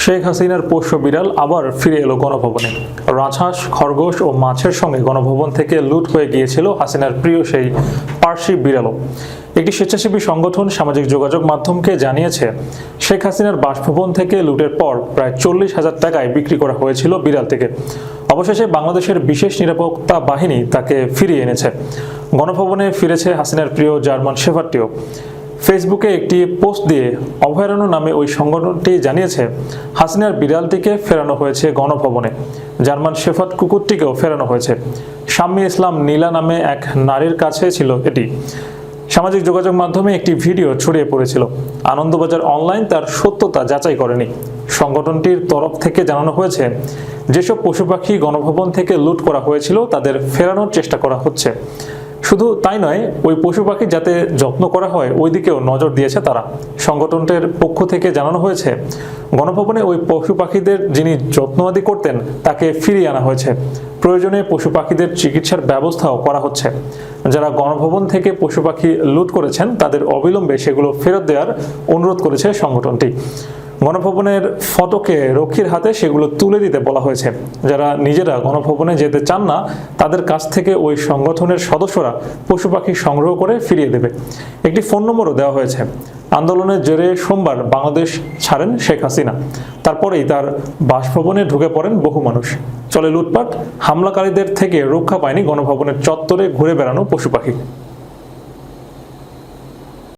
শেখ হাসিনার পোষ্য বিড়াল আবার ফিরে এলো গণভবনে। রাজহাঁস, খরগোশ ও মাছের সঙ্গে গণভবন থেকে লুট হয়ে গিয়েছিল হাসিনার প্রিয় সেই পার্সি বিড়ালও। একটি স্বেচ্ছাসেবী সংগঠন সামাজিক যোগাযোগ মাধ্যমকে জানিয়েছে, শেখ হাসিনার বাসভবন থেকে লুটের পর প্রায় 40,000 টাকায় বিক্রি করা হয়েছিল বিড়ালটিকে। অবশেষে বাংলাদেশের বিশেষ নিরাপত্তা বাহিনী তাকে ফিরিয়ে এনেছে। গণভবনে ফিরেছে হাসিনার প্রিয় জার্মান শেফার্ডটিও। ফেসবুকে একটি পোস্ট দিয়ে অভয়ারণ্য নামে ওই সংগঠনটি জানিয়েছে, হাসিনার বিড়ালটিকে ফেরানো হয়েছে গণভবনে। জার্মান শেফার্ড কুকুরটিকেও ফেরানো হয়েছে। শাম্মী ইসলাম নীলা নামে এক নারীর কাছে ছিল এটি। সামাজিক যোগাযোগ মাধ্যমে একটি ভিডিও ছড়িয়ে পড়েছিল। আনন্দবাজার অনলাইন তার সত্যতা যাচাই করেনি। সংগঠনটির তরফ থেকে জানানো হয়েছে, যেসব পশু পাখি গণভবন থেকে লুট করা হয়েছিল তাদের ফেরানোর চেষ্টা করা হচ্ছে। শুধু তাই নয়, ওই পশু পাখি যাতে যত্ন করা হয় ওই দিকেও নজর দিয়েছে তারা। সংগঠনটির পক্ষ থেকে জানানো হয়েছে, গণভবনে ওই পশু পাখিদের যিনি যত্নআদি করতেন তাকে ফিরিয়ে আনা হয়েছে। প্রয়োজনে পশু পাখিদের চিকিৎসার ব্যবস্থাও করা হচ্ছে। যারা গণভবন থেকে পশু পাখি লুট করেছেন তাদের অবিলম্বে সেগুলো ফেরত দেওয়ার অনুরোধ করেছে সংগঠনটি। গণভবনের ফটকে রক্ষীর হাতে সেগুলো তুলে দিতে বলা হয়েছে। যারা নিজেরা গণভবনে যেতে চান না তাদের কাছ থেকে ওই সংগঠনের সদস্যরা পশু পাখি সংগ্রহ করে ফিরিয়ে দেবে। একটি ফোন নম্বরও দেওয়া হয়েছে। আন্দোলনের জেরে সোমবার বাংলাদেশ ছাড়েন শেখ হাসিনা। তারপরেই তার বাসভবনে ঢুকে পড়েন বহু মানুষ। চলে লুটপাট, হামলাকারীদের থেকে রক্ষা পায়নি গণভবনের চত্বরে ঘুরে বেড়ানো পশু পাখি।